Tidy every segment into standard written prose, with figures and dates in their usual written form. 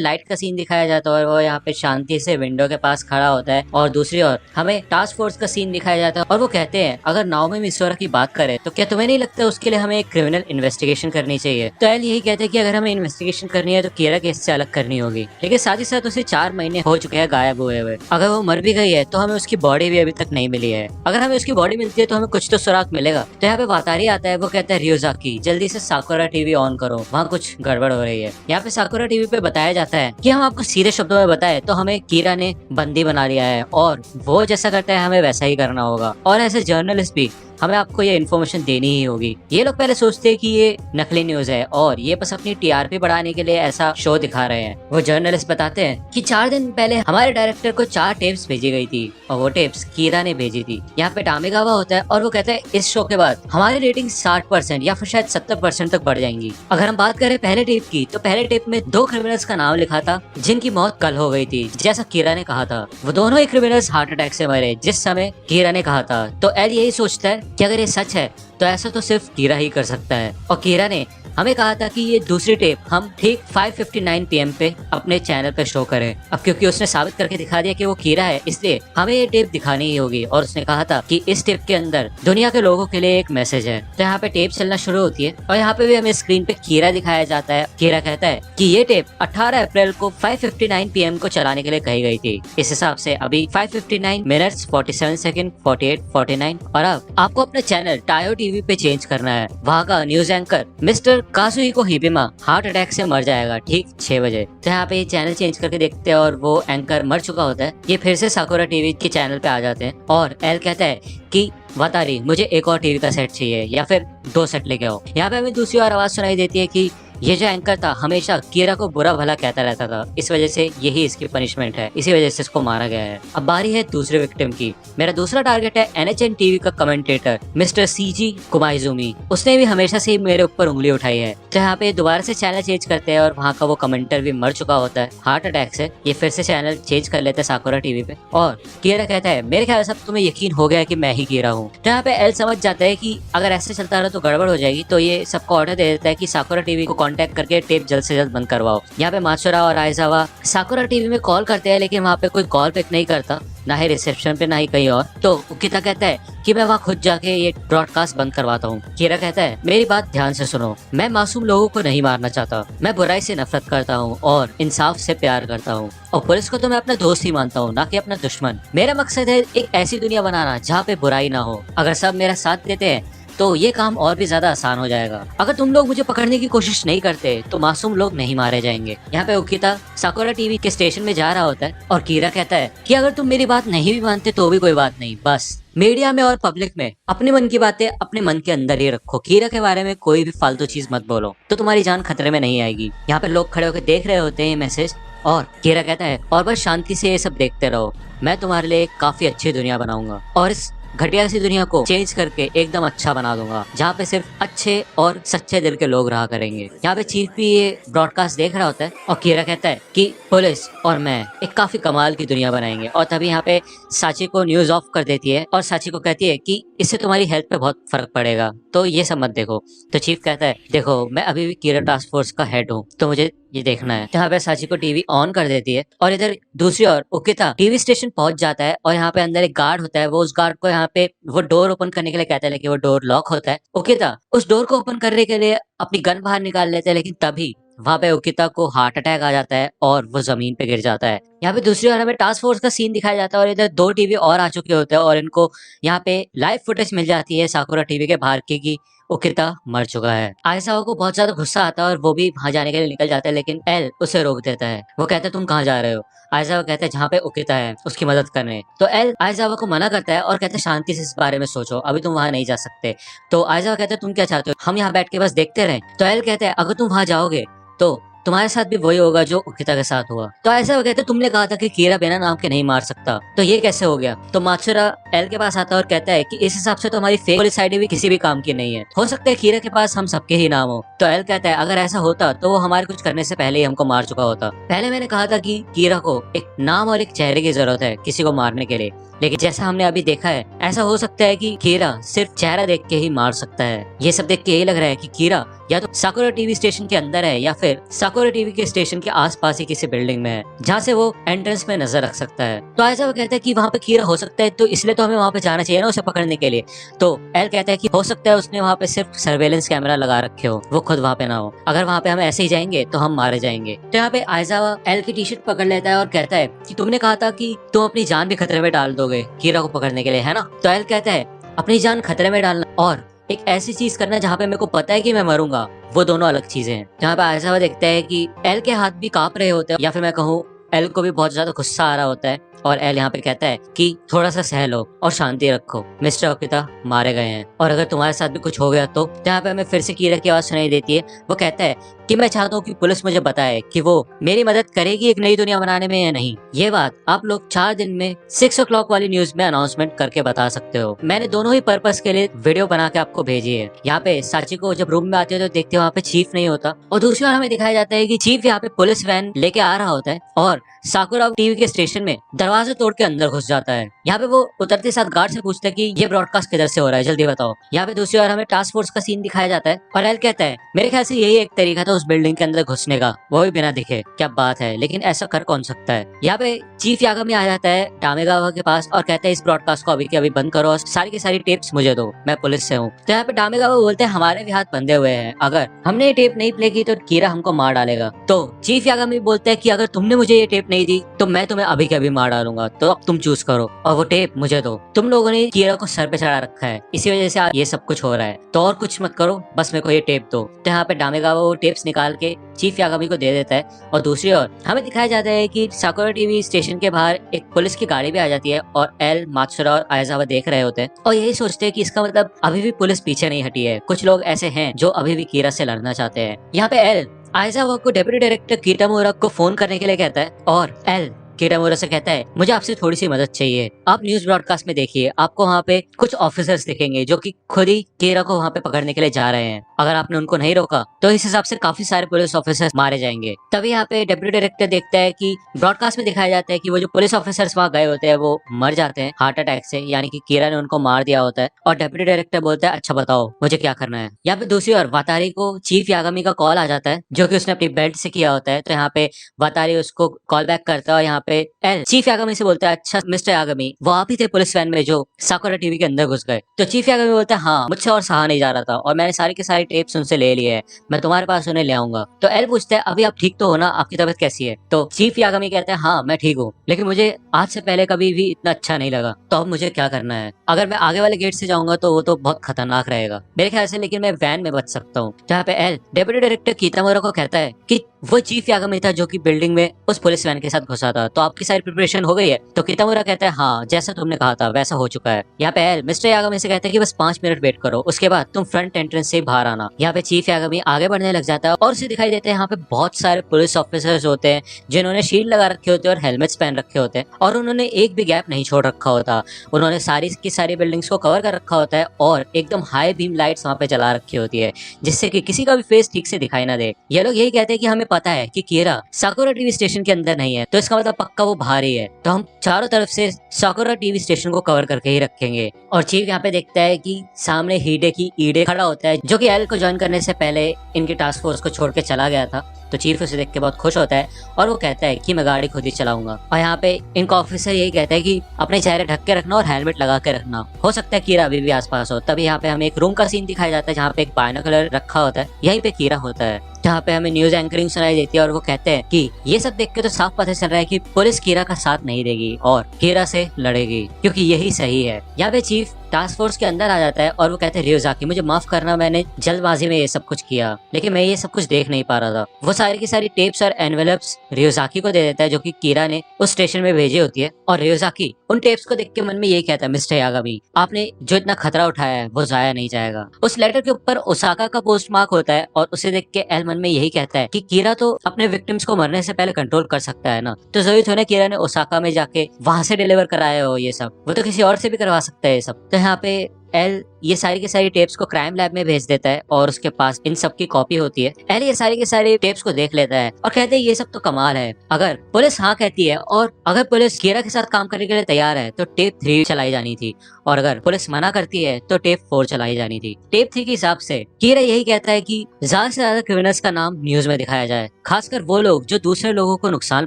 Light का scene दिखाया जाता है और वो यहाँ पे शांति से विंडो के पास खड़ा होता है, और दूसरी ओर हमें टास्क फोर्स का सीन दिखाया जाता है और वो कहते हैं अगर नाओमी मिसोरा की बात करें तो क्या तुम्हें नहीं लगता उसके लिए हमें एक क्रिमिनल इन्वेस्टिगेशन करनी चाहिए। तो एल यही कहते हैं कि अगर हमें इन्वेस्टिगेशन करनी है तो कीरा केस से अलग करनी होगी, लेकिन साथ ही साथ उसे 4 महीने हो चुके हैं गायब हुए हुए। अगर वो मर भी गई है तो हमें उसकी बॉडी भी अभी तक नहीं मिली है। अगर हमें उसकी बॉडी मिलती है तो हमें कुछ तो सुराग मिलेगा। तो यहाँ पे वातारी आता है, वो कहता है रियोजाकी जल्दी से साकुरा टीवी ऑन करो, वहाँ कुछ गड़बड़ हो रही है। यहाँ पे साकुरा टीवी पे बताया जाता है कि हम आपको सीधे शब्दों में बताए तो हमें कीरा ने बंदी बना लिया है और वो जैसा करता है हमें वैसा ही करना होगा, और ऐसे जर्नलिस्ट भी हमें आपको ये इन्फॉर्मेशन देनी ही होगी। ये लोग पहले सोचते हैं कि ये नकली न्यूज है और ये बस अपनी टीआरपी बढ़ाने के लिए ऐसा शो दिखा रहे हैं। वो जर्नलिस्ट बताते हैं कि 4 दिन पहले हमारे डायरेक्टर को 4 टेप्स भेजी गई थी और वो टेप्स कीरा ने भेजी थी। यहाँ पे टामेगावा होता है और वो कहता है इस शो के बाद हमारी रेटिंग 60% या फिर शायद 70% तक बढ़ जाएंगी। अगर हम बात करें पहले टेप की तो पहले टेप में 2 क्रिमिनल्स का नाम लिखा था जिनकी मौत कल हो गई थी, जैसा कीरा ने कहा था। वो दोनों ही क्रिमिनल्स हार्ट अटैक से मरे जिस समय कीरा ने कहा था। तो एल यही सोचता है कि अगर ये सच है तो ऐसा तो सिर्फ कीरा ही कर सकता है, और कीरा ने हमें कहा था कि ये दूसरी टेप हम ठीक 5:59 PM पे अपने चैनल पे शो करें। अब क्योंकि उसने साबित करके दिखा दिया कि वो कीरा है, इसलिए हमें ये टेप दिखानी ही होगी। और उसने कहा था कि इस टेप के अंदर दुनिया के लोगों के लिए एक मैसेज है। तो यहाँ पे टेप चलना शुरू होती है और यहाँ पे भी हमें स्क्रीन पे कीरा दिखाया जाता है। कीरा कहता है कि ये टेप 18 अप्रैल को 5:59 PM को चलाने के लिए कही गई थी। इस हिसाब से अभी 5:59 मिनट्स 47 सेकंड 48 49, और अब आपको अपना चैनल टायो टीवी पे चेंज करना है। वहाँ का news anchor mister Kazuhiko Hibima heart attack से मर जाएगा ठीक 6 बजे। तो यहाँ पे ये चैनल चेंज करके देखते हैं और वो एंकर मर चुका होता है। ये फिर से साकुरा टीवी के चैनल पे आ जाते हैं और एल कहता है कि वातारी मुझे एक और टीवी का सेट चाहिए या फिर 2 सेट लेके आओ। यहाँ पे हमें दूसरी ओर आवाज सुनाई देती है कि ये जो एंकर था हमेशा कीरा को बुरा भला कहता रहता था, इस वजह से यही इसकी पनिशमेंट है, इसी वजह से इसको मारा गया है। अब बारी है दूसरे विक्टिम की। मेरा दूसरा टारगेट है NHN टीवी का कमेंटेटर मिस्टर सीजी कुमाइजुमी। उसने भी हमेशा से मेरे ऊपर उंगली उठाई है। तो यहाँ पे दोबारा से चैनल चेंज करते हैं और वहाँ का वो कमेंटर भी मर चुका होता है हार्ट अटैक से। ये फिर से चैनल चेंज कर लेते हैं साकुरा टीवी पे और कीरा कहता है मेरे ख्याल से तुम्हें यकीन हो गया कि मैं ही कीरा हूँ। तो यहाँ पे एल समझ जाता है कि अगर ऐसे चलता रहा तो गड़बड़ हो जाएगी, तो ये सबको ऑर्डर दे देता है कि साकुरा टीवी को कॉन्टेक्ट करके टेप जल्द से जल्द बंद करवाओ। यहाँ पे मात्सुरा और आइजावा साकुरा टीवी में कॉल करते हैं, लेकिन वहाँ पे कोई कॉल पिक नहीं करता, ना ही रिसेप्शन पे ना ही कहीं और। तो उकिता कहता है कि मैं वहाँ खुद जाके ये ब्रॉडकास्ट बंद करवाता हूँ। कीरा कहता है मेरी बात ध्यान से सुनो, मैं मासूम लोगों को नहीं मारना चाहता, मैं बुराई से नफरत करता हूँ और इंसाफ से प्यार करता हूँ, और पुलिस को तो मैं अपना दोस्त ही मानता हूँ, ना कि अपना दुश्मन। मेरा मकसद है एक ऐसी दुनिया बनाना जहाँ पे बुराई ना हो। अगर सब मेरा साथ देते हैं तो ये काम और भी ज्यादा आसान हो जाएगा। अगर तुम लोग मुझे पकड़ने की कोशिश नहीं करते तो मासूम लोग नहीं मारे जाएंगे। यहाँ पे उकिता साकुरा टीवी के स्टेशन में जा रहा होता है और कीरा कहता है कि अगर तुम मेरी बात नहीं भी मानते तो भी कोई बात नहीं, बस मीडिया में और पब्लिक में अपने मन की बातें अपने मन के अंदर ही रखो। कीरा के बारे में कोई भी फालतू चीज मत बोलो तो तुम्हारी जान खतरे में नहीं आएगी। यहाँ पे लोग खड़े होकर देख रहे होते हैं ये मैसेज और कीरा कहता है और बस शांति से ये सब देखते रहो, मैं तुम्हारे लिए काफी अच्छी दुनिया बनाऊंगा और इस घटिया सी दुनिया को चेंज करके एकदम अच्छा बना दूंगा, जहाँ पे सिर्फ अच्छे और सच्चे दिल के लोग रहा करेंगे। यहाँ पे चीफ भी ये ब्रॉडकास्ट देख रहा होता है और कीरा कहता है कि पुलिस और मैं एक काफी कमाल की दुनिया बनाएंगे। और तभी यहाँ पे साची को न्यूज ऑफ कर देती है और साची को कहती है कि इससे तुम्हारी हेल्थ पे बहुत फर्क पड़ेगा, तो ये सब मत देखो। तो चीफ कहता है देखो मैं अभी भी कीरा टास्क फोर्स का हेड हूँ, तो मुझे ये देखना है। यहाँ पे साची को टीवी ऑन कर देती है और इधर दूसरी ओर उकिता टीवी स्टेशन पहुंच जाता है और यहाँ पे अंदर एक गार्ड होता है। वो उस गार्ड को यहाँ पे वो डोर ओपन करने के लिए कहता है, लेकिन वो डोर लॉक होता है। उकिता उस डोर को ओपन करने के लिए अपनी गन बाहर निकाल लेते हैं, लेकिन तभी वहाँ पे उकिता को हार्ट अटैक आ जाता है और वो जमीन पे गिर जाता है। यहाँ पे दूसरी ओर हमें टास्क फोर्स का सीन दिखाया जाता है और इधर 2 टीवी और आ चुके होते हैं और इनको यहाँ पे लाइव फुटेज मिल जाती है साकुरा टीवी के बाहर की उकिता मर चुका है। आयसावा को बहुत ज्यादा गुस्सा आता है और वो भी वहां जाने के लिए निकल जाता है, लेकिन एल उसे रोक देता है। वो कहता है तुम कहाँ जा रहे हो? आयसावा कहता है जहाँ पे उकिता है उसकी मदद करने। तो एल आयसावा को मना करता है और कहता है शांति से इस बारे में सोचो, अभी तुम वहां नहीं जा सकते। तो आयसावा कहता है तुम क्या चाहते हो, हम यहाँ बैठ के बस देखते रहें? तो एल कहता है अगर तुम वहां जाओगे तो तुम्हारे साथ भी वही होगा जो उकिता के साथ हुआ। तो ऐसा वो कहते तुमने कहा था कि कीरा बिना नाम के नहीं मार सकता, तो ये कैसे हो गया? तो मात्सुरा एल के पास आता है और कहता है कि इस हिसाब से तो हमारी फेक पुलिस आईडी भी किसी भी काम की नहीं है, हो सकता है कीरा के पास हम सबके ही नाम हो, तो एल कहता है अगर ऐसा होता तो वो हमारे कुछ करने से पहले ही हमको मार चुका होता। पहले मैंने कहा था कि कीरा को एक नाम और एक चेहरे की जरूरत है किसी को मारने के लिए, लेकिन जैसा हमने अभी देखा है ऐसा हो सकता है कि कीरा सिर्फ चेहरा देख के ही मार सकता है। ये सब देख के यही लग रहा है कि कीरा या तो साकुरा टीवी स्टेशन के अंदर है या फिर साकुरा टीवी के स्टेशन के आसपास ही किसी बिल्डिंग में है जहाँ से वो एंट्रेंस में नजर रख सकता है। तो ऐसा वो कहता है कि वहाँ पे कीरा हो सकता है, तो इसलिए तो हमें वहाँ पे जाना चाहिए ना उसे पकड़ने के लिए। तो एल कहता है कि हो सकता है उसने वहाँ पे सिर्फ सर्वेलेंस कैमरा लगा रखे हो, वो खुद वहाँ पे ना हो। अगर वहाँ पे हम ऐसे ही जाएंगे तो हम मारे जाएंगे। तो यहाँ पे आइजावा एल की टी शर्ट पकड़ लेता है और कहता है कि तुमने कहा था कि तुम अपनी जान भी खतरे में डाल दोगे कीरा को पकड़ने के लिए, है ना? तो एल कहता है अपनी जान खतरे में डालना और एक ऐसी चीज करना जहाँ पे मेरे को पता है कि मैं मरूंगा, वो दोनों अलग चीजें हैं। जहाँ पे आइजावा देखता है कि एल के हाथ भी कांप रहे होते हैं, या फिर मैं कहूँ एल को भी बहुत ज्यादा गुस्सा आ रहा होता है। और एल यहाँ पे कहता है कि थोड़ा सा सह लो और शांति रखो, मिस्टर ओकिता मारे गए हैं और अगर तुम्हारे साथ भी कुछ हो गया तो। यहाँ पे हमें फिर से कीरा की आवाज सुनाई देती है। वो कहता है कि मैं चाहता हूँ कि पुलिस मुझे बताए कि वो मेरी मदद करेगी एक नई दुनिया बनाने में या नहीं। ये बात आप लोग 4 दिन में 6 o'clock वाली न्यूज में अनाउंसमेंट करके बता सकते हो। मैंने दोनों ही पर्पस के लिए वीडियो बना के आपको भेजी है। यहाँ पे साची को जब रूम में आती है तो देखते हैं वहाँ पे चीफ नहीं होता, और दूसरी बार हमें दिखाया जाता है कि चीफ यहाँ पे पुलिस वैन लेके आ रहा होता है और साकुरा टीवी के स्टेशन में दरवाजा तोड़ के अंदर घुस जाता है। यहाँ पे वो उतरते साथ गार्ड से पूछता है कि ये ब्रॉडकास्ट किधर से हो रहा है, जल्दी बताओ। यहाँ पे दूसरी बार हमें टास्क फोर्स का सीन दिखाया जाता है और एल कहता है मेरे ख्याल से यही एक तरीका था उस बिल्डिंग के अंदर घुसने का, वो भी बिना दिखे। क्या बात है, लेकिन ऐसा कर कौन सकता है। यहाँ पे चीफ यागामी आ जाता है डामेगावा के पास और कहता है इस ब्रॉडकास्ट को अभी के अभी बंद करो और सारी की सारी टेप्स मुझे दो, मैं पुलिस से हूँ। तो यहाँ पे डामेगावा बोलते हैं हमारे भी हाथ बंधे हुए हैं, अगर हमने ये टेप नहीं प्ले की तो कीरा हमको मार डालेगा। तो चीफ यागामी बोलते हैं कि अगर तुमने मुझे ये टेप नहीं दी तो मैं तुम्हें अभी के अभी मार डालूंगा, तो अब तुम चूज करो और वो टेप मुझे दो। तुम लोगों ने कीरा को सर पे चढ़ा रखा है, इसी वजह से ये सब कुछ हो रहा है, तो और कुछ मत करो, बस मेरे को ये टेप दो। तो यहाँ पे डामेगावा वो टेप्स निकाल के चीफ यागामी को दे देता है। और दूसरी ओर हमें दिखाया जाता है कि साकुरा टीवी स्टेशन के बाहर एक पुलिस की गाड़ी भी आ जाती है और एल, मात्सुरा और आइजावा देख रहे होते हैं और यही सोचते हैं कि इसका मतलब अभी भी पुलिस पीछे नहीं हटी है, कुछ लोग ऐसे हैं जो अभी भी कीरा से लड़ना चाहते हैं। यहाँ पे एल आइजावा को डेप्यूटी डायरेक्टर किटामुरा को फोन करने के लिए कहता है और एल किटामुरा से कहता है मुझे आपसे थोड़ी सी मदद चाहिए। आप न्यूज ब्रॉडकास्ट में देखिए, आपको वहाँ पे कुछ ऑफिसर्स दिखेंगे जो कि खुद ही कीरा को वहाँ पे पकड़ने के लिए जा रहे हैं। अगर आपने उनको नहीं रोका तो इस हिसाब से काफी सारे पुलिस ऑफिसर्स मारे जाएंगे। तभी यहाँ पे डेप्यूटी डायरेक्टर देखता है कि ब्रॉडकास्ट में दिखाया जाता है कि वो जो पुलिस ऑफिसर्स वहाँ गए होते हैं वो मर जाते हैं हार्ट अटैक से, यानी कि कीरा ने उनको मार दिया होता है। और डेप्यूटी डायरेक्टर बोलता है अच्छा बताओ मुझे क्या करना है। यहाँ पे दूसरी ओर वातारी को चीफ यागामी का कॉल आ जाता है जो कि उसने अपनी बेल्ट से किया होता है। तो यहाँ पे वातारी उसको कॉल बैक करता है और यहाँ पे एल चीफ यागामी से बोलता है अच्छा मिस्टर यागामी वो आप ही थे पुलिस वैन में जो साकुरा टीवी के अंदर घुस गए। तो चीफ यागामी बोलता है हाँ मुझसे और सहा नहीं जा रहा था और मैंने सारी के सारी टेप्स उनसे ले लिए है, मैं तुम्हारे पास उन्हें ले आऊंगा। तो एल पूछता है अभी आप ठीक तो हो ना, आपकी तबीयत कैसी है? तो चीफ यागामी कहता है हाँ मैं ठीक हूँ, लेकिन मुझे आज से पहले कभी भी इतना अच्छा नहीं लगा, तो अब मुझे क्या करना है? अगर मैं आगे वाले गेट से जाऊंगा तो वो तो बहुत खतरनाक रहेगा मेरे ख्याल से, लेकिन मैं वैन में बच सकता हूँ। जहाँ पे एल डेप्यूटी डायरेक्टर किटामुरा को कहता है कि वो चीफ यागामी था जो कि बिल्डिंग में उस पुलिस वैन के साथ घुसा था, तो आपकी सारी प्रिपरेशन हो गई है? तो किटामुरा कहता है हाँ जैसा तुमने कहा था वैसा हो चुका है। यहाँ पे एल मिस्टर यागामी से कहता है कि बस 5 मिनट वेट करो, उसके बाद तुम फ्रंट एंट्रेंस से बाहर आना। यहाँ पे चीफ यागामी आगे बढ़ने लग जाता है और उसे दिखाई देते हैं यहाँ पे बहुत सारे पुलिस ऑफिसर्स होते हैं जिन्होंने शील्ड लगा रखे होते हैं और हेलमेट्स पहन रखे होते हैं और उन्होंने एक भी गैप नहीं छोड़ रखा होता। उन्होंने सारी की सारी बिल्डिंग्स को कवर कर रखा होता है और एकदम हाई बीम लाइट्स वहाँ पे जला रखी होती है जिससे कि किसी का भी फेस ठीक से दिखाई ना दे। ये लोग यही कहते हैं कि हमें पता है कि कीरा साकुरा टीवी स्टेशन के अंदर नहीं है, तो इसका मतलब पक्का वो बाहर ही है, तो हम चारों तरफ से साकुरा टीवी स्टेशन को कवर करके ही रखेंगे। और चीफ यहाँ पे देखता है कि सामने हीडे की ईडे खड़ा होता है जो कि एल को ज्वाइन करने से पहले इनकी टास्क फोर्स को छोड़ के चला गया था। तो चीफ उसे देख के बहुत खुश होता है और वो कहता है कि मैं गाड़ी खुद ही चलाऊंगा। और यहाँ पे इनका ऑफिसर यही कहता है कि अपने चेहरे ढक के रखना और हेलमेट लगा के रखना, हो सकता है कीरा अभी भी आसपास हो। तभी यहाँ पे हमें एक रूम का सीन दिखाया जाता है जहाँ पे एक बाइनोकुलर रखा होता है, यहीं पे कीरा होता है। जहाँ पे हमें न्यूज एंकरिंग सुनाई देती है और वो कहते हैं कि ये सब देख के तो साफ पता चल रहा है कि पुलिस कीरा का साथ नहीं देगी और कीरा से लड़ेगी क्योंकि यही सही है। यहाँ पे चीफ टास्क फोर्स के अंदर आ जाता है और वो कहते हैं रियोजाकी मुझे माफ करना, मैंने जल्दबाजी में ये सब कुछ किया, लेकिन मैं ये सब कुछ देख नहीं पा रहा था। वो सारी की सारी टेप्स और एनवेलप्स रियोजाकी को दे देता है जो कि कीरा ने उस स्टेशन में भेजी होती है। और रियोजाकी उन टेप्स को देख के मन में यही कहता है मिस्टर यागामी आपने जो इतना खतरा उठाया है वो जाया नहीं जाएगा। उस लेटर के ऊपर ओसाका का पोस्ट मार्क होता है और उसे देख के एल मन में यही कहता है कि कीरा तो अपने विक्टिम्स को मरने से पहले कंट्रोल कर सकता है ना, तो जरूरी थोड़ा कीरा ने ओसाका में जाके वहां से डिलीवर कराया हो ये सब, वो तो किसी और से भी करवा सकता है ये सब। तो यहाँ पे एल ये सारी की सारी टेप्स को क्राइम लैब में भेज देता है और उसके पास इन सब की कॉपी होती है। एल ये सारी के सारे टेप्स को देख लेता है और कहते हैं ये सब तो कमाल है। अगर पुलिस हाँ कहती है और अगर पुलिस कीरा के साथ काम करने के लिए तैयार है तो टेप 3 चलाई जानी थी, और अगर पुलिस मना करती है तो टेप 4 चलाई जानी थी। टेप 3 के हिसाब से कीरा यही कहता है कि ज्यादा से ज्यादा क्रिमिनल्स का नाम न्यूज में दिखाया जाए, खासकर वो लोग जो दूसरे लोगों को नुकसान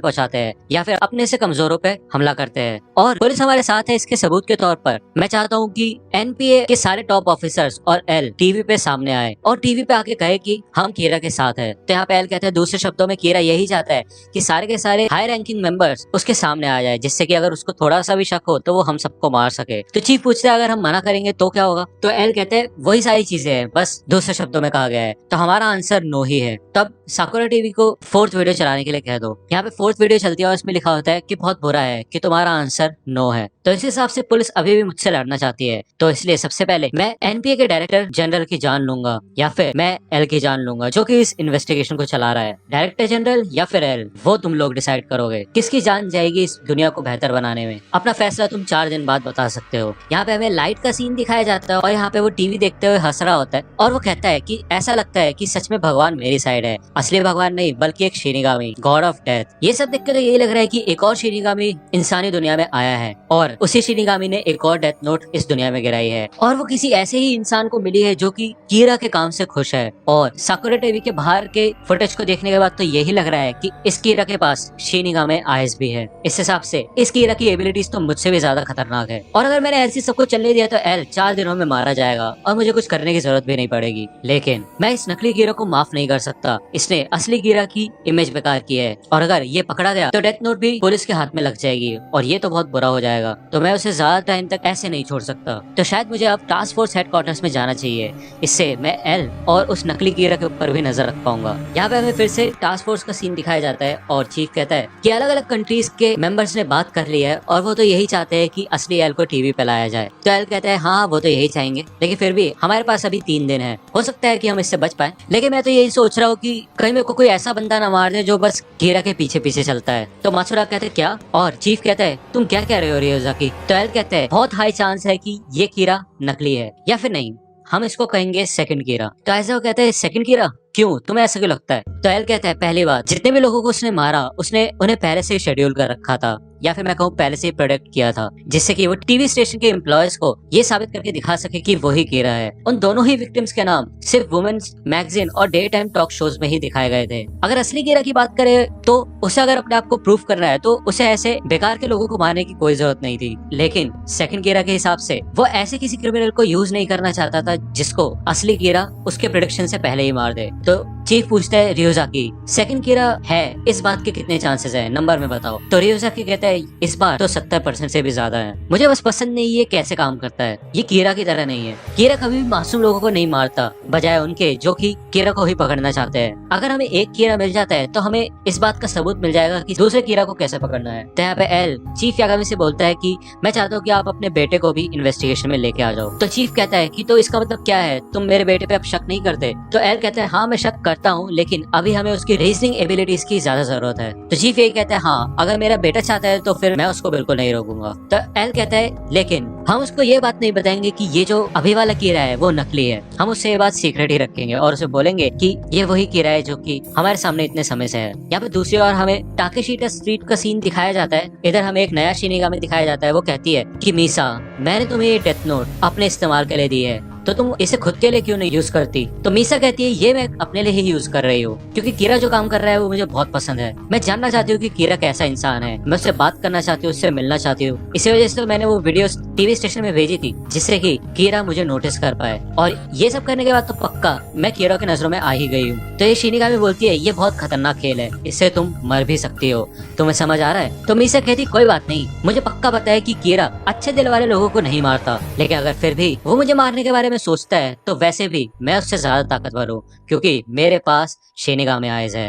पहुंचाते हैं या फिर अपने से कमजोरों पे हमला करते हैं। और पुलिस हमारे साथ है, इसके सबूत के तौर पर मैं चाहता हूँ कि एनपीए के सारे टॉप ऑफिसर्स और एल टीवी पे सामने आए और टीवी पे आके कहे कि हम कीरा के साथ है। तो यहाँ पे एल कहता है, दूसरे शब्दों में कीरा यही चाहता है कि सारे के सारे हाई रैंकिंग मेंबर्स उसके सामने आ जाए, जिससे कि अगर उसको थोड़ा सा भी शक हो तो वो हम सबको मार सके। तो चीफ पूछते हैं अगर हम मना करेंगे तो क्या होगा? तो एल कहते हैं वही सारी चीजें हैं, बस दूसरे शब्दों में कहा गया है। तो हमारा आंसर नो ही है। तब साकुरा टीवी को 4th वीडियो चलाने के लिए कह दो। यहाँ पे 4th वीडियो चलती है और इसमें लिखा होता है कि बहुत बुरा है कि तुम्हारा आंसर नो है। तो इस हिसाब से पुलिस अभी भी मुझसे लड़ना चाहती है, तो इसलिए सबसे पहले मैं एनपीए के डायरेक्टर जनरल की जान लूंगा या फिर मैं एल की जान लूंगा जो कि इस इन्वेस्टिगेशन को चला रहा है। डायरेक्टर जनरल या फिर एल, वो तुम लोग डिसाइड करोगे किसकी जान जाएगी इस दुनिया को बेहतर बनाने में। अपना फैसला तुम 4 दिन बाद बता सकते हो। यहाँ पे हमें लाइट का सीन दिखाया जाता है और यहाँ पे वो टीवी देखते हुए हंस रहा होता है और वो कहता है कि ऐसा लगता है कि सच में भगवान मेरी साइड है, असली भगवान नहीं बल्कि एक शिनिगामी, गॉड ऑफ डेथ। ये सब देख के तो यही लग रहा है कि एक और शिनिगामी इंसानी दुनिया में आया है और उसी शिनिगामी ने एक और डेथ नोट इस दुनिया में गिराई है और वो किसी ऐसे ही इंसान को मिली है जो कि कीरा के काम से खुश है। और साकुरा टीवी के बाहर के फुटेज को देखने के बाद तो यही लग रहा है कि इस कीरा के पास शिनिगामी आइज भी है। इस हिसाब से इस कीरा की एबिलिटीज तो मुझसे भी ज्यादा खतरनाक है और अगर मैंने ऐसी सबको चलने दिया तो एल 4 दिनों में मारा जाएगा और मुझे कुछ करने की जरूरत भी नहीं पड़ेगी। लेकिन मैं इस नकली कीरा को माफ नहीं कर सकता, इसने असली कीरा की इमेज बेकार की है और अगर ये पकड़ा गया तो डेथ नोट भी पुलिस के हाथ में लग जाएगी और ये तो बहुत बुरा हो जाएगा। तो मैं उसे ज्यादा टाइम तक ऐसे नहीं छोड़ सकता। तो शायद मुझे अब टास्क फोर्स हेडक्वार्टर्स में जाना चाहिए, इससे मैं एल और उस नकली कीरा के ऊपर भी नजर रख पाऊंगा। यहाँ पे हमें फिर से टास्क फोर्स का सीन दिखाया जाता है और चीफ कहता है कि अलग अलग कंट्रीज के मेंबर्स ने बात कर ली है और वो तो यही चाहते हैं कि असली एल को टीवी पे लाया जाए। तो एल कहता है हाँ वो तो यही चाहेंगे, लेकिन फिर भी हमारे पास अभी 3 दिन है, हो सकता है कि हम इससे बच पाए। लेकिन मैं तो यही सोच रहा हूँ कि कहीं मेरे को कोई ऐसा बंदा ना मार दे जो बस कीरा के पीछे पीछे चलता है। तो मात्सुरा कहते हैं क्या? और चीफ कहता है तुम क्या कह रहे हो रियोजाकी? तो एल कहते हैं बहुत हाई चांस है कि ये कीरा नकली है या फिर नहीं, हम इसको कहेंगे सेकंड कीरा। तो ऐसा वो कहता है सेकंड कीरा क्यों, तुम्हें ऐसा क्यों लगता है? तो एल कहता है पहली बात, जितने भी लोगों को उसने मारा उसने उन्हें पहले से शेड्यूल कर रखा था या फिर मैं कहूँ पहले से प्रोडक्ट किया था, जिससे कि वो टीवी स्टेशन के एम्प्लॉयज को ये साबित करके दिखा सके कि वही कीरा है। उन दोनों ही विक्टिम्स के नाम सिर्फ वुमेन्स मैगजीन और डे टाइम टॉक शोज में ही दिखाए गए थे। अगर असली कीरा की बात करें तो उसे अगर अपने आप को प्रूव करना है तो उसे ऐसे बेकार के लोगों को मारने की कोई जरूरत नहीं थी। लेकिन सेकंड कीरा के हिसाब से वो ऐसे किसी क्रिमिनल को यूज नहीं करना चाहता था जिसको असली कीरा उसके प्रेडिक्शन से पहले ही मार दे। तो चीफ पूछता है रियोजाकी सेकंड कीरा है, इस बात के कितने चांसेस है, नंबर में बताओ। तो रियोजाकी कहता है इस बार तो 70% से भी ज्यादा है। मुझे बस पसंद नहीं ये कैसे काम करता है, ये कीरा की तरह नहीं है। कीरा कभी भी मासूम लोगों को नहीं मारता, बजाय उनके जो कि कीरा को ही पकड़ना चाहते हैं। अगर हमें एक कीरा मिल जाता है तो हमें इस बात का सबूत मिल जाएगा कि दूसरे कीरा को कैसे पकड़ना है। तो यहाँ पे एल चीफ यागामी से बोलता है कि मैं चाहता हूँ कि आप अपने बेटे को भी इन्वेस्टिगेशन में लेके आ जाओ। तो चीफ कहता है कि तो इसका मतलब क्या है, तुम मेरे बेटे पे अब शक नहीं करते? तो एल कहता है हाँ मैं शक करता हूँ, लेकिन अभी हमें उसकी रीजनिंग एबिलिटीज की ज्यादा जरूरत है। तो चीफ यही कहता है हाँ अगर मेरा बेटा चाहता है तो फिर मैं उसको बिल्कुल नहीं रोकूंगा। तो एल कहता है लेकिन हम उसको ये बात नहीं बताएंगे कि ये जो अभी वाला कीरा है वो नकली है, हम उससे ये बात सीक्रेट ही रखेंगे और उसे बोलेंगे कि ये वही कीरा है जो कि हमारे सामने इतने समय से है। यहाँ पे दूसरी ओर हमें टाकेशीटा स्ट्रीट का सीन दिखाया जाता है। इधर हमें एक नया शिनिगामी दिखाया जाता है। वो कहती है कि मीसा मैंने तुम्हें ये डेथ नोट अपने इस्तेमाल के लिए दी है, तो तुम इसे खुद के लिए क्यों नहीं यूज करती? तो मीसा कहती है ये मैं अपने लिए ही यूज कर रही हूँ क्योंकि कीरा जो काम कर रहा है वो मुझे बहुत पसंद है। मैं जानना चाहती हूँ कि कीरा कैसा इंसान है, मैं उससे बात करना चाहती हूँ, उससे मिलना चाहती हूँ। इसी वजह से तो मैंने वो वीडियो टीवी स्टेशन में भेजी थी जिससे कि कीरा मुझे नोटिस कर पाए। और ये सब करने के बाद तो पक्का मैं कीरा की नजरों में आ ही गई हूँ। तो ये शिनिगामी बोलती है ये बहुत खतरनाक खेल है, इससे तुम मर भी सकती हो, तुम्हें समझ आ रहा है? तो मीसा कहती कोई बात नहीं, मुझे पक्का पता है कि कीरा अच्छे दिल वाले लोगों को नहीं मारता, लेकिन अगर फिर भी वो मुझे मारने के बारे में सोचता है तो वैसे भी मैं उससे ज्यादा ताकतवर हूँ क्योंकि मेरे पास शिनिगामी आइज है।